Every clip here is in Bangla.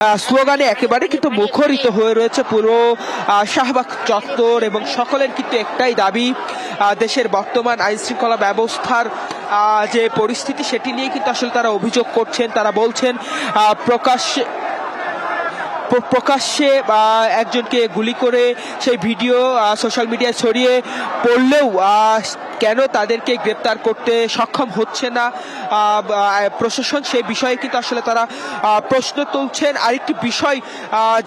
স্লোগানে একেবারে কিন্তু মুখরিত হয়ে রয়েছে পুরো শাহবাগ চত্বর এবং সকলের কিন্তু একটাই দাবি, দেশের বর্তমান আইন শৃঙ্খলা ব্যবস্থার যে পরিস্থিতি সেটি নিয়ে কিন্তু আসলে তারা অভিযোগ করছেন। তারা বলছেন প্রকাশ্যে একজনকে গুলি করে সেই ভিডিও সোশ্যাল মিডিয়ায় ছড়িয়ে পড়লেও কেন তাদেরকে গ্রেপ্তার করতে সক্ষম হচ্ছে না প্রশাসন, সেই বিষয়ে কিন্তু আসলে তারা প্রশ্ন তুলছেন। আরেকটি বিষয়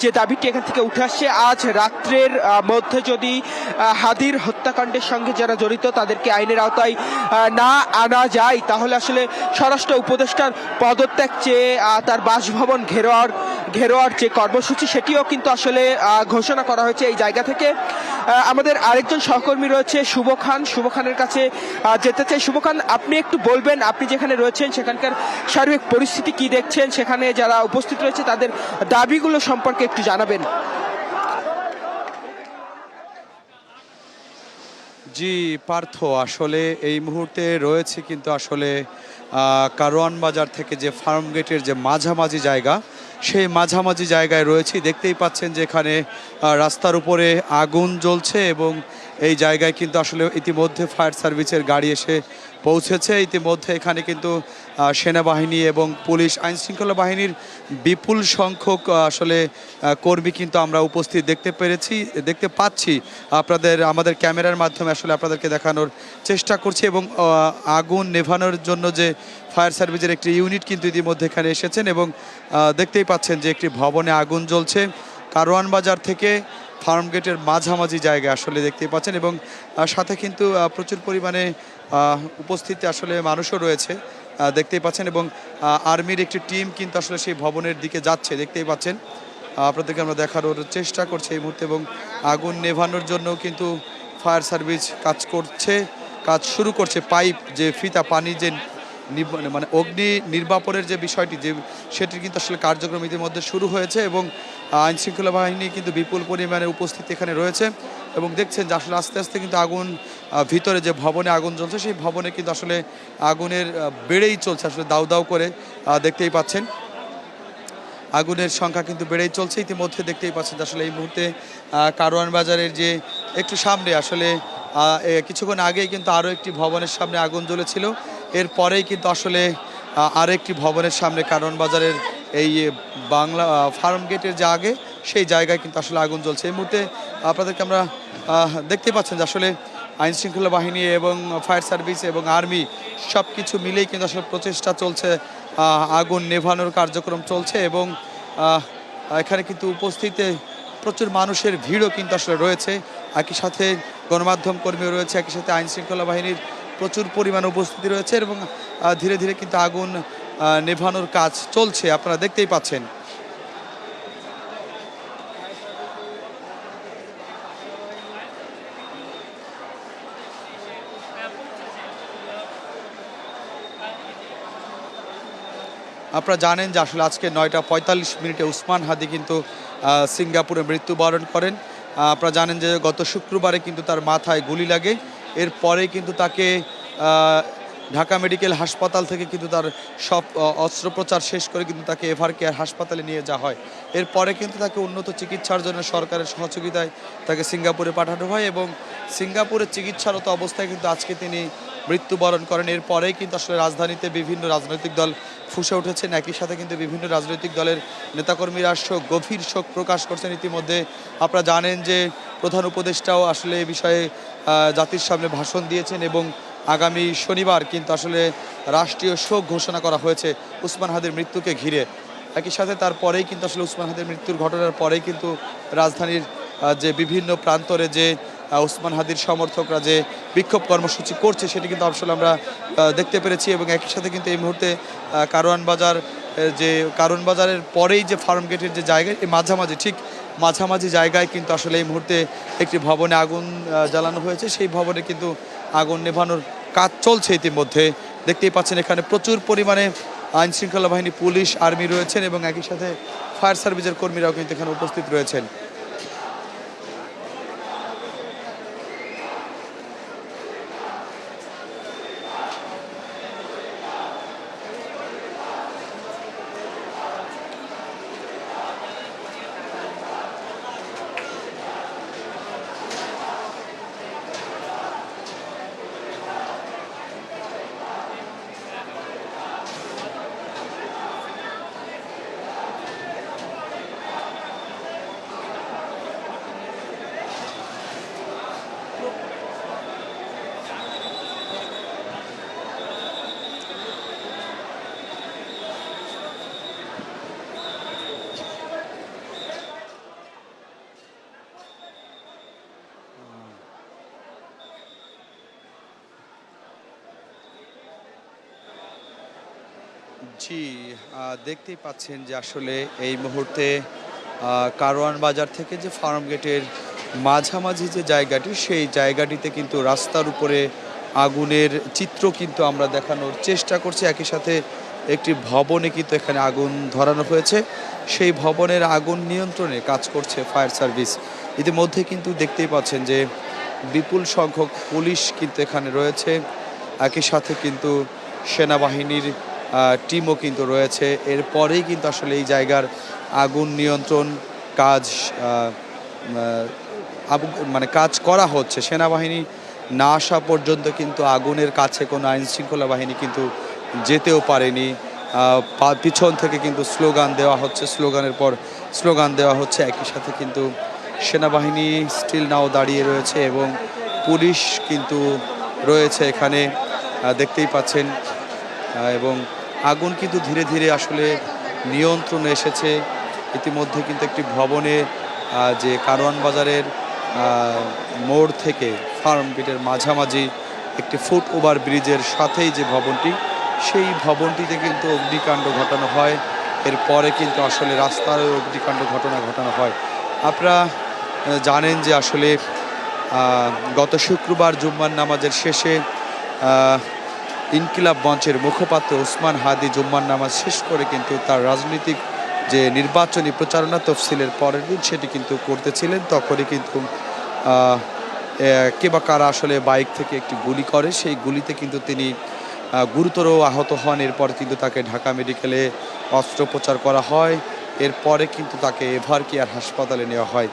যে দাবিটি এখান থেকে উঠে আসছে, আজ রাত্রের মধ্যে যদি হাদির হত্যাকাণ্ডের সঙ্গে যারা জড়িত তাদেরকে আইনের আওতায় না আনা যায় তাহলে আসলে স্বরাষ্ট্র উপদেষ্টার পদত্যাগ চেয়ে তার বাসভবন ঘেরোয়ার যে কর্মসূচি সেটিও কিন্তু আসলে ঘোষণা করা হয়েছে এই জায়গা থেকে। আমাদের আরেকজন সহকর্মী রয়েছে শুভ খানের কাছে যেতে চাই। শুভ খান, আপনি একটু বলবেন আপনি যেখানে রয়েছেন সেখানকার সার্বিক পরিস্থিতি কি দেখছেন, সেখানে যারা উপস্থিত রয়েছে তাদের দাবিগুলো সম্পর্কে একটু জানাবেন। জি পার্থ, আসলে এই মুহূর্তে রয়েছে কিন্তু আসলে কারওয়ান বাজার থেকে যে ফার্ম গেটের যে মাঝামাঝি জায়গা, সেই মাঝামাঝি জায়গায় রয়েছি। দেখতেই পাচ্ছেন যে এখানে রাস্তার উপরে আগুন জ্বলছে এবং এই জায়গায় কিন্তু আসলে ইতিমধ্যে ফায়ার সার্ভিসের গাড়ি এসে পৌঁছেছে। ইতিমধ্যে এখানে কিন্তু সেনাবাহিনী এবং পুলিশ আইনশৃঙ্খলা বাহিনীর বিপুল সংখ্যক আসলে কর্মী কিন্তু আমরা উপস্থিত দেখতে পাচ্ছি। আমাদের ক্যামেরার মাধ্যমে আসলে আপনাদেরকে দেখানোর চেষ্টা করছি এবং আগুন নেভানোর জন্য যে ফায়ার সার্ভিসের একটি ইউনিট কিন্তু ইতিমধ্যে এখানে এসেছেন এবং দেখতেই পাচ্ছেন যে একটি ভবনে আগুন জ্বলছে কারওয়ান বাজার থেকে ফার্ম গেটের মাঝামাঝি জায়গায় আসলে দেখতেই পাচ্ছেন এবং সাথে কিন্তু প্রচুর পরিমাণে উপস্থিতি আসলে মানুষও রয়েছে দেখতেই পাচ্ছেন এবং আর্মির একটি টিম কিন্তু আসলে সেই ভবনের দিকে যাচ্ছে দেখতেই পাচ্ছেন। আপনাদেরকে আমরা দেখানোর চেষ্টা করছি এই মুহূর্তে এবং আগুন নেভানোর জন্য কিন্তু ফায়ার সার্ভিস কাজ শুরু করছে। পাইপ যে ফিতা পানি যে মানে অগ্নি নির্বাপনের যে বিষয়টি সেটির কিন্তু আসলে কার্যক্রম ইতিমধ্যে শুরু হয়েছে এবং আইনশৃঙ্খলা বাহিনী কিন্তু বিপুল পরিমাণে উপস্থিতি এখানে রয়েছে এবং দেখছেন যে আসলে আস্তে আস্তে কিন্তু আগুন ভিতরে যে ভবনে আগুন জ্বলছে সেই ভবনে কিন্তু আসলে আগুনের বেড়েই চলছে, আসলে দাউ দাউ করে দেখতেই পাচ্ছেন আগুনের সংখ্যা কিন্তু বেড়েই চলছে। ইতিমধ্যে দেখতেই পাচ্ছেন আসলে এই মুহূর্তে কারওয়ান বাজারের যে একটু সামনে আসলে কিছুক্ষণ আগেই কিন্তু আরও একটি ভবনের সামনে আগুন জ্বলেছিল, এরপরেই কিন্তু আসলে আরেকটি ভবনের সামনে কারওয়ান বাজারের এই বাংলা ফার্ম গেটের যে আগে সেই জায়গায় কিন্তু আসলে আগুন জ্বলছে। এই মুহূর্তে আপনাদেরকে আমরা দেখতে পাচ্ছেন যে আসলে আইনশৃঙ্খলা বাহিনী এবং ফায়ার সার্ভিস এবং আর্মি সব কিছু মিলেই কিন্তু আসলে প্রচেষ্টা চলছে, আগুন নেভানোর কার্যক্রম চলছে এবং এখানে কিন্তু উপস্থিতে প্রচুর মানুষের ভিড়ও কিন্তু আসলে রয়েছে, একই সাথে গণমাধ্যম কর্মীও রয়েছে, একই সাথে আইনশৃঙ্খলা বাহিনীর প্রচুর পরিমাণ উপস্থিতি রয়েছে এবং ধীরে ধীরে কিন্তু আগুন নেভানোর কাজ চলছে আপনারা দেখতেই পাচ্ছেন। আপনারা জানেন যে আসলে আজকে 9:45 উসমান হাদি কিন্তু সিঙ্গাপুরে মৃত্যুবরণ করেন। আপনারা জানেন যে গত শুক্রবারে কিন্তু তার মাথায় গুলি লাগে, এরপরে কিন্তু তাকে ঢাকা মেডিকেল হাসপাতাল থেকে কিন্তু তার সব অস্ত্রোপচার শেষ করে কিন্তু তাকে এভার কেয়ার হাসপাতালে নিয়ে যাওয়া হয়। এরপরে কিন্তু তাকে উন্নত চিকিৎসার জন্য সরকারের সহযোগিতায় তাকে সিঙ্গাপুরে পাঠানো হয় এবং সিঙ্গাপুরে চিকিৎসারত অবস্থায় কিন্তু আজকে তিনি মৃত্যুবরণ করেন। এরপরেই কিন্তু আসলে রাজধানীতে বিভিন্ন রাজনৈতিক দল ফুসে উঠেছেন, একই সাথে কিন্তু বিভিন্ন রাজনৈতিক দলের নেতাকর্মীরা গভীর শোক প্রকাশ করছেন। ইতিমধ্যে আপনারা জানেন যে প্রধান উপদেষ্টাও আসলে এ বিষয়ে জাতির সামনে ভাষণ দিয়েছেন এবং আগামী শনিবার কিন্তু আসলে রাষ্ট্রীয় শোক ঘোষণা করা হয়েছে উসমান হাদির মৃত্যুকে ঘিরে। একই সাথে তারপরেই কিন্তু আসলে উসমান হাদির মৃত্যুর ঘটনার পরেই কিন্তু রাজধানীর যে বিভিন্ন প্রান্তরে যে উসমান হাদির সমর্থকরা যে বিক্ষোভ কর্মসূচি করছে সেটি কিন্তু আসলে আমরা দেখতে পেরেছি এবং একই সাথে কিন্তু এই মুহূর্তে কারওয়ান বাজারের পরেই যে ফার্ম গেটের যে জায়গায় এই মাঝামাঝি জায়গায় কিন্তু আসলে এই মুহূর্তে একটি ভবনে আগুন জ্বালানো হয়েছে, সেই ভবনে কিন্তু আগুন নেভানোর কাজ চলছে। ইতিমধ্যে দেখতেই পাচ্ছেন এখানে প্রচুর পরিমাণে আইনশৃঙ্খলা বাহিনী, পুলিশ, আর্মি রয়েছেন এবং একই সাথে ফায়ার সার্ভিসের কর্মীরাও কিন্তু এখানে উপস্থিত রয়েছেন। জি, দেখতেই পাচ্ছেন যে আসলে এই মুহূর্তে কারওয়ান বাজার থেকে যে ফার্ম গেটের মাঝামাঝি যে জায়গাটি, সেই জায়গাটিতে কিন্তু রাস্তার উপরে আগুনের চিত্র কিন্তু আমরা দেখানোর চেষ্টা করছি। একই সাথে একটি ভবনে কিন্তু এখানে আগুন ধরানো হয়েছে। সেই ভবনের আগুন নিয়ন্ত্রণে কাজ করছে ফায়ার সার্ভিস। ইতিমধ্যে কিন্তু দেখতেই পাচ্ছেন যে বিপুল সংখ্যক পুলিশ কিন্তু এখানে রয়েছে। একই সাথে কিন্তু সেনাবাহিনীর টিমও কিন্তু রয়েছে। এরপরেই কিন্তু আসলে এই জায়গার আগুন নিয়ন্ত্রণ কাজ মানে কাজ করা হচ্ছে। সেনাবাহিনী না আসা পর্যন্ত কিন্তু আগুনের কাছে কোনো আইন শৃঙ্খলা বাহিনী কিন্তু যেতেও পারেনি। পিছন থেকে কিন্তু স্লোগান দেওয়া হচ্ছে, স্লোগানের পর স্লোগান দেওয়া হচ্ছে। একই সাথে কিন্তু সেনাবাহিনী স্টিল নাও দাঁড়িয়ে রয়েছে এবং পুলিশ কিন্তু রয়েছে এখানে, দেখতেই পাচ্ছেন। এবং আগুন কিন্তু ধীরে ধীরে আসলে নিয়ন্ত্রণে এসেছে। ইতিমধ্যে কিন্তু একটি ভবনে যে কারওয়ান বাজারের মোড় থেকে ফার্ম গেটের মাঝামাঝি একটি ফুট ওভার ব্রিজের সাথেই যে ভবনটি, সেই ভবনটিতে কিন্তু অগ্নিকাণ্ড ঘটানো হয়। এরপরে কিন্তু আসলে রাস্তার অগ্নিকাণ্ড ঘটানো হয়। আপনারা জানেন যে আসলে গত শুক্রবার জুম্মার নামাজের শেষে ইনকিলাব মঞ্চের মুখপাত্র ওসমান হাদি জুম্মার নামাজ শেষ করে কিন্তু তার রাজনৈতিক যে নির্বাচনী প্রচারণা তফসিলের পরের দিন সেটি কিন্তু করতেছিলেন। তখনই কিন্তু কে বা কারা আসলে বাইক থেকে একটি গুলি করে, সেই গুলিতে কিন্তু তিনি গুরুতর আহত হন। এরপর কিন্তু তাকে ঢাকা মেডিকেলে অস্ত্রোপচার করা হয়। এরপরে কিন্তু তাকে এভার কেয়ার হাসপাতালে নেওয়া হয়।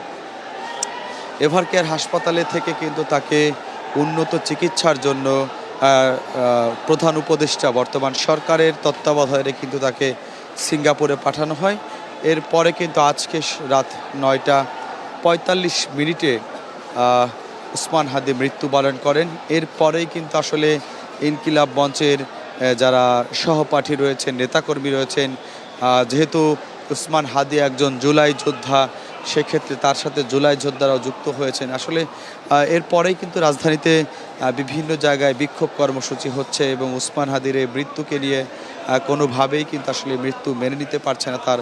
এভার কেয়ার হাসপাতালে থেকে কিন্তু তাকে উন্নত চিকিৎসার জন্য প্রধান উপদেষ্টা বর্তমান সরকারের তত্ত্বাবধানে কিন্তু তাকে সিঙ্গাপুরে পাঠানো হয়। এরপরে কিন্তু আজকে রাত 9:45 ওসমান হাদি মৃত্যুবরণ করেন। এরপরেই কিন্তু আসলে ইনকিলাব মঞ্চের যারা সহপাঠী রয়েছেন, নেতাকর্মী রয়েছেন, যেহেতু ওসমান হাদি একজন জুলাই যোদ্ধা, সেক্ষেত্রে তার সাথে জুলাই যোদ্ধারাও যুক্ত হয়েছেন। আসলে এরপরেই কিন্তু রাজধানীতে বিভিন্ন জায়গায় বিক্ষোভ কর্মসূচি হচ্ছে এবং ওসমান হাদির এই মৃত্যুকে নিয়ে কোনোভাবেই কিন্তু আসলে মৃত্যু মেনে নিতে পারছে না তার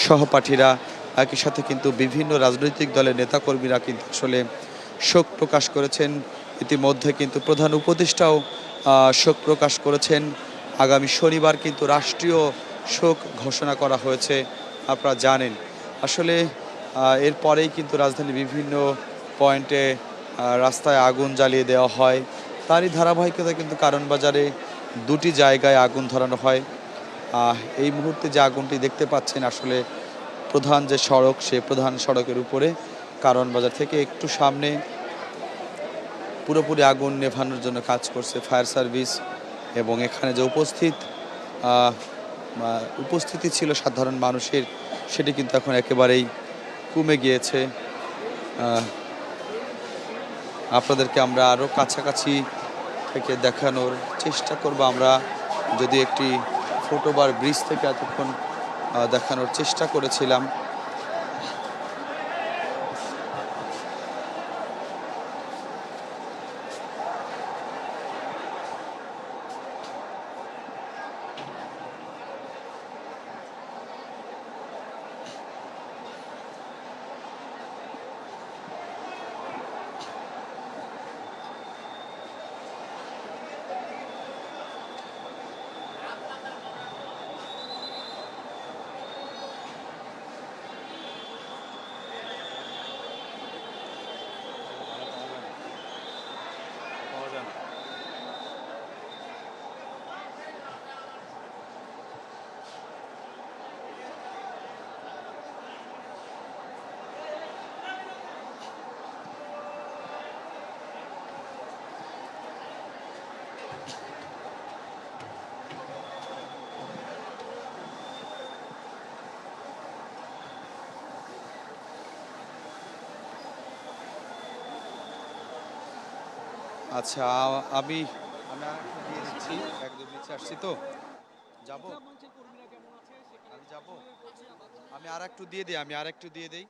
সহপাঠীরা। একই সাথে কিন্তু বিভিন্ন রাজনৈতিক দলের নেতাকর্মীরা কিন্তু আসলে শোক প্রকাশ করেছেন। ইতিমধ্যে কিন্তু প্রধান উপদেষ্টাও শোক প্রকাশ করেছেন। আগামী শনিবার কিন্তু রাষ্ট্রীয় শোক ঘোষণা করা হয়েছে, আপনারা জানেন। আসলে এরপরেই কিন্তু রাজধানীর বিভিন্ন পয়েন্টে রাস্তায় আগুন জ্বালিয়ে দেওয়া হয়। তারই ধারাবাহিকতা কিন্তু কারওয়ান বাজারে দুটি জায়গায় আগুন ধরানো হয়। এই মুহূর্তে যে আগুনটি দেখতে পাচ্ছেন আসলে প্রধান যে সড়ক, সে প্রধান সড়কের উপরে কারওয়ান বাজার থেকে একটু সামনে পুরোপুরি আগুন নেভানোর জন্য কাজ করছে ফায়ার সার্ভিস। এবং এখানে যে উপস্থিতি ছিল সাধারণ মানুষের, সেটি কিন্তু এখন একেবারেই কমে গিয়েছে। আপনাদেরকে আমরা আরও কাছাকাছি থেকে দেখানোর চেষ্টা করব। আমরা যদি একটি ফুটওভার ব্রিজ থেকে এতক্ষণ দেখানোর চেষ্টা করেছিলাম। আচ্ছা, আমি আমি আরেকটু দিয়ে দিচ্ছি। একদম নিচে আসছি তো, যাবো, আমি যাবো। আমি আরেকটু দিয়ে দিই।